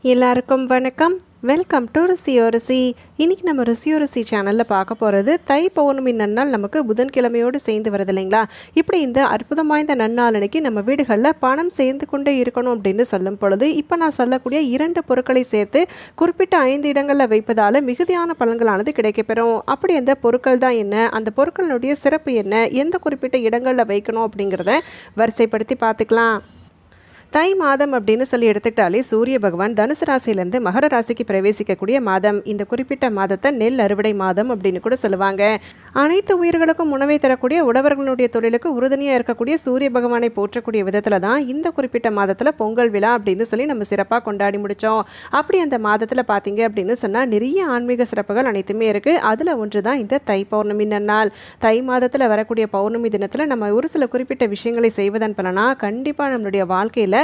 எல்லாருக்கும் வணக்கம். Welcome to Rusiyorisi. இன்றைக்கி நம்ம ருசியோரிசி சேனலில் பார்க்க போகிறது தை பௌர்ணமி நன்னாள் நமக்கு புதன்கிழமையோடு சேர்ந்து வருது இல்லைங்களா. இப்படி இந்த அற்புதம் வாய்ந்த நன்னாள் அன்னைக்கு நம்ம வீடுகளில் பணம் சேர்ந்து கொண்டே இருக்கணும் அப்படின்னு சொல்லும் பொழுது இப்போ நான் சொல்லக்கூடிய 2 பொருட்களை சேர்த்து குறிப்பிட்ட 5 இடங்களில் வைப்பதால் மிகுதியான பலன்களானது கிடைக்கப்பெறும். அப்படி அந்த பொருட்கள் தான் என்ன, அந்த பொருட்களுடைய சிறப்பு என்ன, எந்த குறிப்பிட்ட இடங்களில் வைக்கணும் அப்படிங்கிறத வரிசைப்படுத்தி பார்த்துக்கலாம். தை மாதம் அப்படின்னு சொல்லி எடுத்துக்கிட்டாலே சூரிய பகவான் தனுசு ராசியிலேருந்து மகர ராசிக்கு பிரவேசிக்கக்கூடிய மாதம். இந்த குறிப்பிட்ட மாதத்தை நெல் அறுவடை மாதம் அப்படின்னு கூட சொல்லுவாங்க. அனைத்து உயிர்களுக்கும் உணவை தரக்கூடிய உழவர்களுடைய தொழிலுக்கு உறுதுணையாக இருக்கக்கூடிய சூரிய பகவானை போற்றக்கூடிய விதத்தில் தான் இந்த குறிப்பிட்ட மாதத்தில் பொங்கல் விழா அப்படின்னு சொல்லி நம்ம சிறப்பாக கொண்டாடி முடித்தோம். அப்படி அந்த மாதத்தில் பார்த்தீங்க அப்படின்னு சொன்னால் நிறைய ஆன்மீக சிறப்புகள் அனைத்துமே இருக்குது. அதில் ஒன்று தான் இந்த தை பௌர்ணமி நன்னாள். தை மாதத்தில் வரக்கூடிய பௌர்ணமி தினத்தில் நம்ம ஒரு சில குறிப்பிட்ட விஷயங்களை செய்வதன் பலனாக கண்டிப்பாக நம்மளுடைய வாழ்க்கையில்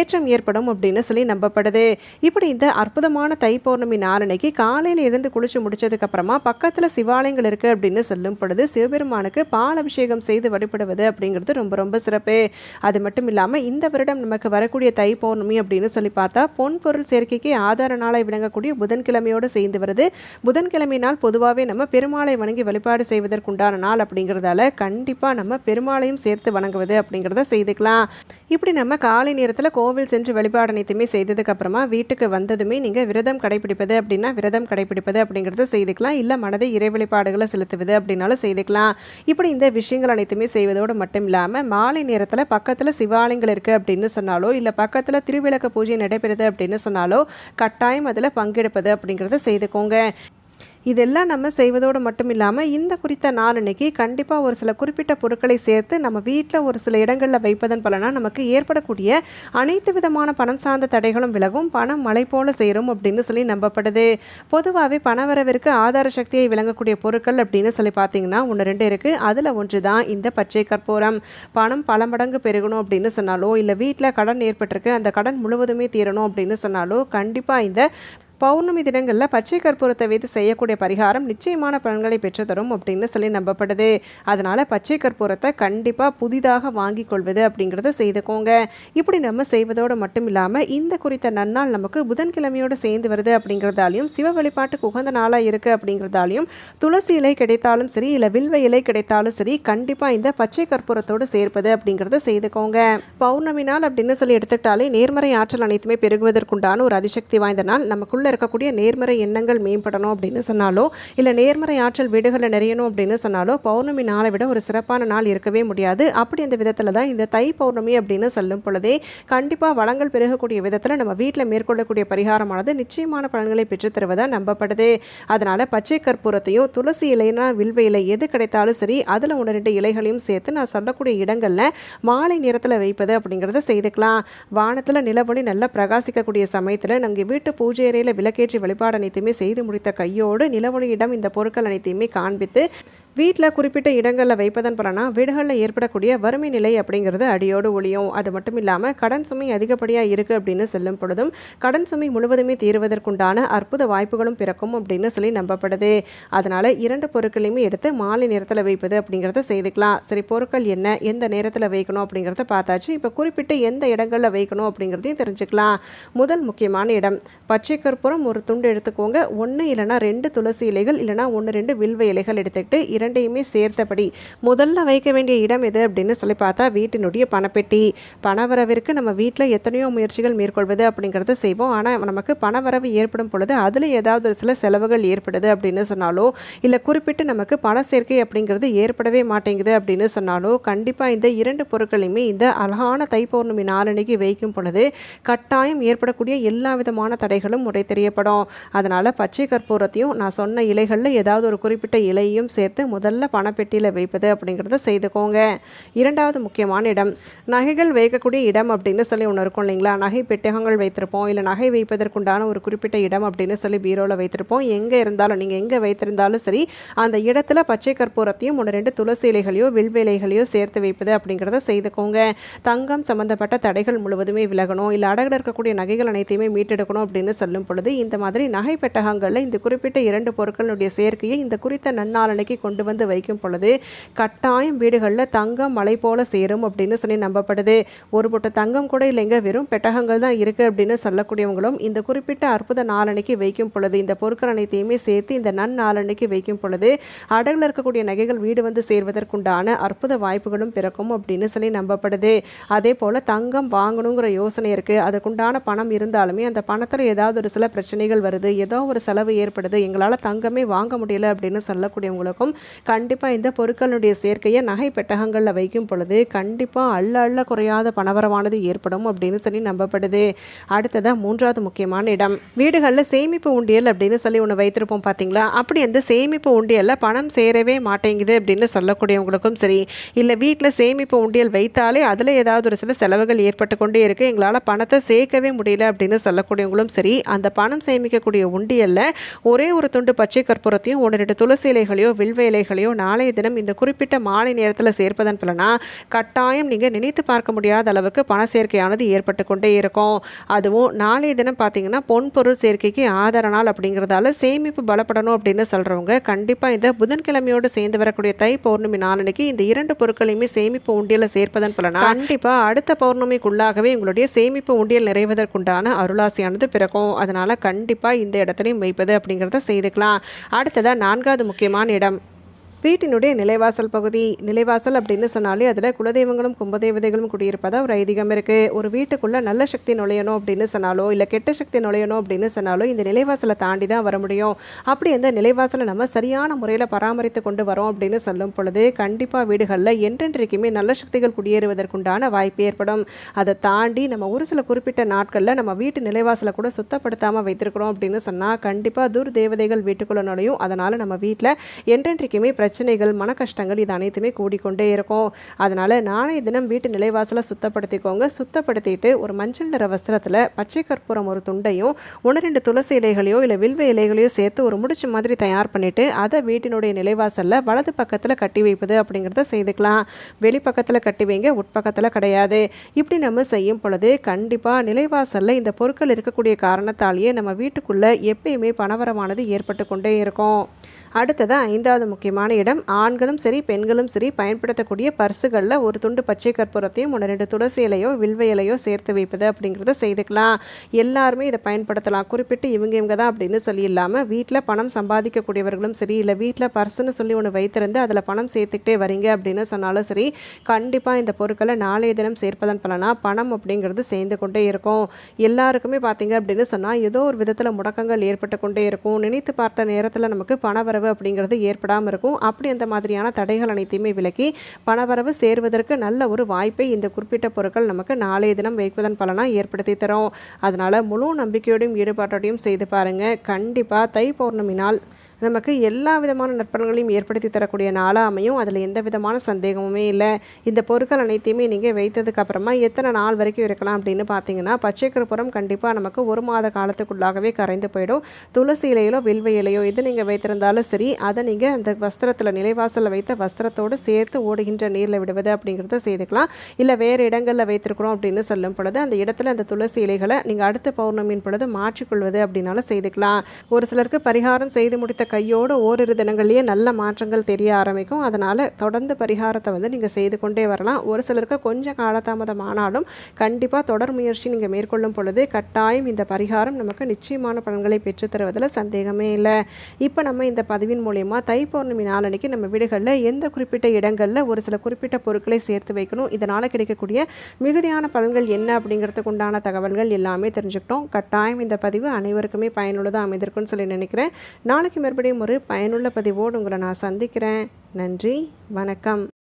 ஏற்றம் ஏற்படும் அப்படின்னு சொல்லி நம்பப்படுது. இப்படி இந்த அற்புதமான தை பௌர்ணமி நாளன்னைக்கு காலையில் எழுந்து குளிச்சு முடிச்சதுக்கு அப்புறமா பக்கத்தில் சிவாலயங்கள் இருக்கு அப்படின்னு சொல்லும் பொழுது சிவபெருமானுக்கு பால் அபிஷேகம் செய்து வழிபடுவது அப்படிங்கிறது ரொம்ப ரொம்ப சிறப்பு. அது மட்டும் இல்லாமல் இந்த வருடம் நமக்கு வரக்கூடிய தை பௌர்ணமி அப்படின்னு சொல்லி பார்த்தா பொன் பொருள் சேர்க்கைக்கு ஆதார நாளை விளங்கக்கூடிய புதன்கிழமையோடு சேர்ந்து வருது. புதன்கிழமை நாள் பொதுவாகவே நம்ம பெருமாளை வணங்கி வழிபாடு செய்வதற்குண்டான நாள் அப்படிங்கிறதால கண்டிப்பாக நம்ம பெருமாளையும் சேர்த்து வணங்குவது அப்படிங்கிறத செய்துக்கலாம். இப்படி நம்ம காலை நேரத்தில் கோவில் சென்று வழிபாடு அனைத்துமே செய்ததுக்கு அப்புறமா வீட்டுக்கு வந்ததுமே நீங்கள் விரதம் கடைபிடிப்பது அப்படின்னா விரதம் கடைபிடிப்பது அப்படிங்கிறத செய்துக்கலாம். இல்லை மனதை இறை வழிபாடுகளை செலுத்துவது அப்படின்னாலும் செய்துக்கலாம். இப்படி இந்த விஷயங்கள் அனைத்துமே செய்வதோடு மட்டும் இல்லாமல் மாலை நேரத்தில் பக்கத்தில் சிவாலயங்கள் இருக்குது அப்படின்னு சொன்னாலோ இல்லை பக்கத்தில் திருவிளக்கு பூஜை நடைபெறுது அப்படின்னு சொன்னாலோ கட்டாயம் அதில் பங்கெடுப்பது அப்படிங்கிறத செய்துக்கோங்க. இதெல்லாம் நம்ம செய்வதோடு மட்டும் இல்லாமல் இந்த குறித்த நாள் அன்னைக்கு கண்டிப்பாக ஒரு சில குறிப்பிட்ட பொருட்களை சேர்த்து நம்ம வீட்டில் ஒரு சில இடங்களில் வைப்பதன் பலனாக நமக்கு ஏற்படக்கூடிய அனைத்து விதமான பணம் சார்ந்த தடைகளும் விலகும், பணம் மழை போல சேரும் அப்படின்னு சொல்லி நம்பப்படுது. பொதுவாகவே பணவரவிற்கு ஆதார சக்தியை விளங்கக்கூடிய பொருட்கள் அப்படின்னு சொல்லி பார்த்தீங்கன்னா 1-2 இருக்குது. அதில் ஒன்று தான் இந்த பச்சை கற்பூரம். பணம் பல மடங்கு பெருகணும் அப்படின்னு சொன்னாலோ இல்லை வீட்டில் கடன் ஏற்பட்டிருக்கு அந்த கடன் முழுவதுமே தீரணும் அப்படின்னு சொன்னாலோ கண்டிப்பாக இந்த பௌர்ணமி தினங்களில் பச்சை கற்பூரத்தை வைத்து செய்யக்கூடிய பரிகாரம் நிச்சயமான பலன்களை பெற்றுத்தரும் அப்படின்னு சொல்லி நம்பப்படுது. அதனால் பச்சை கற்பூரத்தை கண்டிப்பாக புதிதாக வாங்கி கொள்வது அப்படிங்கிறத செய்துக்கோங்க. இப்படி நம்ம செய்வதோடு மட்டும் இல்லாமல் இந்த குறித்த நன்னாள் நமக்கு புதன்கிழமையோடு சேர்ந்து வருது அப்படிங்கிறதாலையும் சிவ வழிபாட்டுக்கு உகந்த நாளாக இருக்குது அப்படிங்கிறதாலையும் துளசி இலை கிடைத்தாலும் சரி இல்லை வில்வ இலை கிடைத்தாலும் சரி கண்டிப்பாக இந்த பச்சை கற்பூரத்தோடு சேர்ப்பது அப்படிங்கிறத செய்துக்கோங்க. பௌர்ணமி நாள் அப்படின்னு சொல்லி எடுத்துக்கிட்டாலே நேர்மறை ஆற்றல் அனைத்துமே பெருகுவதற்குண்டான ஒரு அதிசக்தி வாய்ந்த நாள். நமக்குள்ள இருக்கக்கூடிய நேர்மறை எண்ணங்கள் மேம்படணும் அப்படின்னு சொன்னாலோ இல்லை நேர்மறை ஆற்றல் வீடுகளில் நிறையணும் அப்படின்னு சொன்னாலோ பௌர்ணமி நாளை விட ஒரு சிறப்பான நாள் இருக்கவே முடியாது. அப்படி அந்த விதத்தில் தான் இந்த தை பௌர்ணமி அப்படின்னு சொல்லும் பொழுதே கண்டிப்பாக வளங்கள் பெருகக்கூடிய விதத்தில் நம்ம வீட்டில் மேற்கொள்ளக்கூடிய பரிகாரமானது நிச்சயமான பலன்களை பெற்றுத்தருவதாக நம்பப்படுது. அதனால் பச்சை கற்பூரத்தையும் துளசி இலைனா வில்வ இலை எது கிடைத்தாலும் சரி அதில் 1-2 இலைகளையும் சேர்த்து நான் சொல்லக்கூடிய இடங்களில் மாலை நேரத்தில் வைப்பது அப்படிங்கிறத செய்துக்கலாம். வானத்தில் நிலவொளி நல்லா பிரகாசிக்கக்கூடிய சமயத்தில் நம்ம வீட்டு பூஜை அறையில் விளக்கேற்றி வழிபாடு அனைத்துமே செய்து முடித்த கையோடு நிலவொளியிடம் இந்த பொருட்கள் அனைத்தையுமே காண்பித்து வீட்டில் குறிப்பிட்ட இடங்களில் வைப்பதன் பலனா வீடுகளில் ஏற்படக்கூடிய வறுமை நிலை அப்படிங்கிறது அடியோடு ஒழியும். அது மட்டும் இல்லாமல் கடன் சுமை அதிகப்படியாக இருக்குது அப்படின்னு சொல்லும் பொழுதும் கடன் சுமை முழுவதுமே தீர்வதற்குண்டான அற்புத வாய்ப்புகளும் பிறக்கும் அப்படின்னு சொல்லி நம்பப்படுது. அதனால் 2 பொருட்களையுமே எடுத்து மாலை நேரத்தில் வைப்பது அப்படிங்கிறத செய்துக்கலாம். சரி, பொருட்கள் என்ன, எந்த நேரத்தில் வைக்கணும் அப்படிங்கிறத பார்த்தாச்சு. இப்போ குறிப்பிட்ட எந்த இடங்களில் வைக்கணும் அப்படிங்கிறதையும் தெரிஞ்சுக்கலாம். முதல் முக்கியமான இடம் பச்சை கற்பூரம் ஒரு துண்டு எடுத்துக்கோங்க. 1 இல்லைனா 2 துளசி இலைகள் இல்லைனா 1-2 வில்வ இலைகள் எடுத்துக்கிட்டு 2யுமே சேர்த்தபடி முதல்ல வைக்க வேண்டிய இடம் எது அப்படின்னு சொல்லி பார்த்தா வீட்டினுடைய பணப்பெட்டி. பணவரவிற்கு நம்ம வீட்டில் எத்தனையோ முயற்சிகள் மேற்கொள்வது அப்படிங்கிறத செய்வோம். ஆனால் நமக்கு பணவரவு ஏற்படும் பொழுது அதில் ஏதாவது ஒரு சில செலவுகள் ஏற்படுது அப்படின்னு சொன்னாலோ இல்லை குறிப்பிட்டு நமக்கு பண சேர்க்கை அப்படிங்கிறது ஏற்படவே மாட்டேங்குது அப்படின்னு சொன்னாலோ கண்டிப்பாக இந்த 2 பொருட்களையுமே இந்த அழகான தை பௌர்ணமி நாளன்னைக்கு வைக்கும் பொழுது கட்டாயம் ஏற்படக்கூடிய எல்லா விதமான தடைகளும் முறை தெரியப்படும். அதனால் பச்சை கற்பூரத்தையும் நான் சொன்ன இலைகளில் ஏதாவது ஒரு குறிப்பிட்ட இலையும் சேர்த்து முதல்ல பணப்பெட்டியில் வைப்பது அப்படிங்கிறத செய்துக்கோங்க. 2வது முக்கியமான இடம் நகைகள் வைக்கக்கூடிய இடம் அப்படின்னு சொல்லி ஒன்று இருக்கும் இல்லைங்களா. நகை பெட்டகங்கள் வைத்திருப்போம், இல்லை நகை வைப்பதற்குண்டான ஒரு குறிப்பிட்ட இடம் அப்படின்னு சொல்லி பீரோவில் வைத்திருப்போம். எங்கே இருந்தாலும் நீங்கள் எங்கே வைத்திருந்தாலும் சரி அந்த இடத்துல பச்சை கற்பூரத்தையும் 1-2 துளசி இலைகளையோ வில்வ இலைகளையோ சேர்த்து வைப்பது அப்படிங்கிறத செய்துக்கோங்க. தங்கம் சம்பந்தப்பட்ட தடைகள் முழுவதுமே விலகணும், இல்லை அடகில் இருக்கக்கூடிய நகைகள் அனைத்தையுமே மீட்டெடுக்கணும் அப்படின்னு சொல்லும் பொழுது இந்த மாதிரி நகை பெட்டகங்களில் இந்த குறிப்பிட்ட 2 பொருட்களுடைய சேர்க்கையை இந்த குறித்த நன்னாளனைக்கு கொண்டு கொண்டு வந்து வைக்கும் பொழுது கட்டாயம் வீடுகளில் தங்கம் மலை போல சேரும் அப்படின்னு சொல்லி நம்பப்படுது. ஒரு பொட்டு தங்கம் கூட இல்லைங்க, வெறும் பெட்டகங்கள் தான் இருக்குது அப்படின்னு சொல்லக்கூடியவங்களும் இந்த குறிப்பிட்ட அற்புத நாளன்னைக்கு வைக்கும் பொழுது இந்த பொருட்கள் அனைத்தையுமே சேர்த்து இந்த நன்னாளன்னைக்கு வைக்கும் பொழுது அடகில் இருக்கக்கூடிய நகைகள் வீடு வந்து சேர்வதற்குண்டான அற்புத வாய்ப்புகளும் பிறக்கும் அப்படின்னு சொல்லி நம்பப்படுது. அதே போல் தங்கம் வாங்கணுங்கிற யோசனை இருக்குது, அதுக்குண்டான பணம் இருந்தாலுமே அந்த பணத்தில் ஏதாவது ஒரு சில பிரச்சனைகள் வருது, ஏதோ ஒரு செலவு ஏற்படுது, எங்களால் தங்கமே வாங்க முடியல அப்படின்னு சொல்லக்கூடியவங்களுக்கும் கண்டிப்பாக இந்த பொருட்களுடைய சேர்க்கையை நகை பெட்டகங்களில் வைக்கும் பொழுது கண்டிப்பாக அள்ள குறையாத பணவரவானது ஏற்படும் அப்படின்னு சொல்லி நம்பப்படுது. அடுத்ததாக மூன்றாவது முக்கியமான இடம், வீடுகளில் சேமிப்பு உண்டியல் அப்படின்னு சொல்லி ஒன்று வைத்திருப்போம் பார்த்தீங்களா? அப்படி அந்த சேமிப்பு உண்டியலில் பணம் சேரவே மாட்டேங்குது அப்படின்னு சொல்லக்கூடியவங்களுக்கும் சரி, இல்லை வீட்டில் சேமிப்பு உண்டியல் வைத்தாலே அதில் ஏதாவது ஒரு சில செலவுகள் ஏற்பட்டு கொண்டே இருக்குது, எங்களால் பணத்தை சேர்க்கவே முடியல அப்படின்னு சொல்லக்கூடியவங்களும் சரி, அந்த பணம் சேமிக்கக்கூடிய உண்டியலில் ஒரே ஒரு துண்டு பச்சை கற்பூரத்தையும் 1-2 துளசி இலைகளையோ வில்வ இலைகளையோ நாளைய தினம் இந்த குறிப்பிட்ட மாலை நேரத்தில் சேர்ப்பதன் பலனா கட்டாயம் நீங்கள் நினைத்து பார்க்க முடியாத அளவுக்கு பண சேர்க்கையானது ஏற்பட்டு கொண்டே இருக்கும். அதுவும் நாளைய தினம் பார்த்தீங்கன்னா பொன்பொருள் சேர்க்கைக்கு ஆதார நாள் அப்படிங்கிறதால சேமிப்பு பலப்படணும் அப்படின்னு சொல்கிறவங்க கண்டிப்பாக இந்த புதன்கிழமையோடு சேர்ந்து வரக்கூடிய தை பௌர்ணமி நாளன்னைக்கு இந்த 2 பொருட்களையுமே சேமிப்பு உண்டியலில் சேர்ப்பதன் பலனா கண்டிப்பாக அடுத்த பௌர்ணமிக்குள்ளாகவே உங்களுடைய சேமிப்பு உண்டியல் நிறைவதற்குண்டான அருளாசியானது பிறக்கும். அதனால் கண்டிப்பாக இந்த இடத்துலையும் வைப்பது அப்படிங்கிறத செய்துக்கலாம். அடுத்ததாக 4வது முக்கியமான இடம், வீட்டினுடைய நிலைவாசல் பகுதி. நிலைவாசல் அப்படின்னு சொன்னாலே அதில் குலதெய்வங்களும் கும்பதேவதைகளும் குடியிருப்பதாக ஒரு ஐதீகம் இருக்குது. ஒரு வீட்டுக்குள்ளே நல்ல சக்தி நுழையணும் அப்படின்னு சொன்னாலோ இல்லை கெட்ட சக்தி நுழையணும் அப்படின்னு சொன்னாலோ இந்த நிலைவாசலை தாண்டி தான் வர முடியும். அப்படி அந்த நிலைவாசலை நம்ம சரியான முறையில் பராமரித்து கொண்டு வரோம் அப்படின்னு சொல்லும் பொழுது கண்டிப்பாக வீடுகளில் என்றென்றைக்குமே நல்ல சக்திகள் குடியேறுவதற்குண்டான வாய்ப்பு ஏற்படும். அதை தாண்டி நம்ம ஒரு சில குறிப்பிட்ட நாட்களில் நம்ம வீட்டு நிலைவாசலை கூட சுத்தப்படுத்தாமல் வைத்திருக்கிறோம் அப்படின்னு சொன்னால் கண்டிப்பாக துர் தேவதைகள் வீட்டுக்குள்ளே நுழையும். அதனால் நம்ம வீட்டில் என்றென்றைக்குமே பிரச்சனைகள், மன கஷ்டங்கள் இது அனைத்துமே கூடிக்கொண்டே இருக்கும். அதனால் நாளைய தினம் வீட்டு நிலைவாசலை சுத்தப்படுத்திக்கோங்க. சுத்தப்படுத்திட்டு ஒரு மஞ்சள் நிற வஸ்திரத்தில் பச்சை கற்பூரம் ஒரு துண்டையும் 1-2 துளசி இலைகளையோ இல்லை வில்வ இலைகளையோ சேர்த்து ஒரு முடிச்சு மாதிரி தயார் பண்ணிவிட்டு அதை வீட்டினுடைய நிலைவாசலில் வலது பக்கத்தில் கட்டி வைப்பது அப்படிங்கிறத செய்துக்கலாம். வெளிப்பக்கத்தில் கட்டி வைங்க, உட்பக்கத்தில் கிடையாது. இப்படி நம்ம செய்யும் பொழுது கண்டிப்பாக நிலைவாசலில் இந்த பொருட்கள் இருக்கக்கூடிய காரணத்தாலேயே நம்ம வீட்டுக்குள்ளே எப்பயுமே பணவரமானது ஏற்பட்டு கொண்டே இருக்கும். அடுத்ததாக 5வது முக்கியமான இடம், ஆண்களும் சரி பெண்களும் சரி பயன்படுத்தக்கூடிய பர்சுகளில் ஒரு துண்டு பச்சை கற்பூரத்தையும் 1-2 துளசி இலையோ வில்வ இலையோ சேர்த்து வைப்பது அப்படிங்கிறத செய்துக்கலாம். எல்லாருமே இதை பயன்படுத்தலாம். குறிப்பிட்டு இவங்க தான் அப்படின்னு சொல்லி இல்லாமல் வீட்டில் பணம் சம்பாதிக்கக்கூடியவர்களும் சரி, இல்லை வீட்டில் பர்சுன்னு சொல்லி ஒன்று வைத்திருந்து அதில் பணம் சேர்த்துக்கிட்டே வரீங்க அப்படின்னு சொன்னாலும் சரி, கண்டிப்பாக இந்த பொருட்களை நாளைய தினம் சேர்ப்பதன் பலனா பணம் அப்படிங்கிறது சேர்ந்து கொண்டே இருக்கும். எல்லாருக்குமே பார்த்தீங்க அப்படின்னு சொன்னால் ஏதோ ஒரு விதத்தில் முடக்கங்கள் ஏற்பட்டு கொண்டே இருக்கும். நினைத்து பார்த்த நேரத்தில் நமக்கு பணவரவு அப்படிங்கிறது ஏற்படாமல் இருக்கும். அப்படி அந்த மாதிரியான தடைகள் அனைத்தையுமே விலக்கி பணவரவு சேர்வதற்கு நல்ல ஒரு வாய்ப்பை இந்த குறிப்பிட்ட பொருட்கள் நமக்கு நாளைய தினம் வைப்பதன் பலனாக ஏற்படுத்தி தரும். அதனால் முழு நம்பிக்கையோடையும் ஈடுபாட்டோடையும் செய்து பாருங்கள். கண்டிப்பாக தை பௌர்ணமி நாள் நமக்கு எல்லா விதமான நற்பலன்களையும் ஏற்படுத்தி தரக்கூடிய நாளாக அமையும். அதில் எந்த விதமான சந்தேகமுமே இல்லை. இந்த பொருட்கள் அனைத்தையுமே நீங்கள் வைத்ததுக்கு அப்புறமா எத்தனை நாள் வரைக்கும் இருக்கலாம் அப்படின்னு பார்த்தீங்கன்னா, பச்சை கற்பூரம் கண்டிப்பாக நமக்கு 1 மாத காலத்துக்குள்ளாகவே கரைந்து போயிடும். துளசி இலையிலோ வில்வ இலையோ இது நீங்கள் வைத்திருந்தாலும் சரி, அதை நீங்கள் அந்த வஸ்திரத்தில் நிலைவாசலில் வைத்த வஸ்திரத்தோடு சேர்த்து ஓடுகின்ற நீரில் விடுவது அப்படிங்கிறத செய்துக்கலாம். இல்லை வேறு இடங்களில் வைத்திருக்கிறோம் அப்படின்னு சொல்லும் பொழுது அந்த இடத்துல அந்த துளசி இலைகளை நீங்கள் அடுத்த பௌர்ணமியின் பொழுது மாற்றிக்கொள்வது அப்படின்னாலும் செய்துக்கலாம். ஒரு சிலருக்கு பரிகாரம் செய்து முடித்த கையோடு ஓரிரு தினங்கள்லேயே நல்ல மாற்றங்கள் தெரிய ஆரம்பிக்கும். அதனால் தொடர்ந்து பரிகாரத்தை வந்து நீங்கள் செய்து கொண்டே வரலாம். ஒரு சிலருக்கு கொஞ்சம் காலதாமதம் ஆனாலும் கண்டிப்பாக தொடர் முயற்சி நீங்கள் மேற்கொள்ளும் பொழுது கட்டாயம் இந்த பரிகாரம் நமக்கு நிச்சயமான பலன்களை பெற்றுத்தருவதில் சந்தேகமே இல்லை. இப்போ நம்ம இந்த பதிவின் மூலயமா தை பௌர்ணமி நாளன்னைக்கு நம்ம வீடுகளில் எந்த குறிப்பிட்ட இடங்களில் ஒரு சில குறிப்பிட்ட பொருட்களை சேர்த்து வைக்கணும், இதனால் கிடைக்கக்கூடிய மிகுதியான பலன்கள் என்ன அப்படிங்கிறதுக்கு உண்டான தகவல்கள் எல்லாமே தெரிஞ்சுக்கிட்டோம். கட்டாயம் இந்த பதிவு அனைவருக்குமே பயனுள்ளதாக அமைந்திருக்குன்னு சொல்லி நினைக்கிறேன். நாளைக்கு மறுபடியும் ஒரு பயனுள்ள பதிவோடு உங்களை நான் சந்திக்கிறேன். நன்றி, வணக்கம்.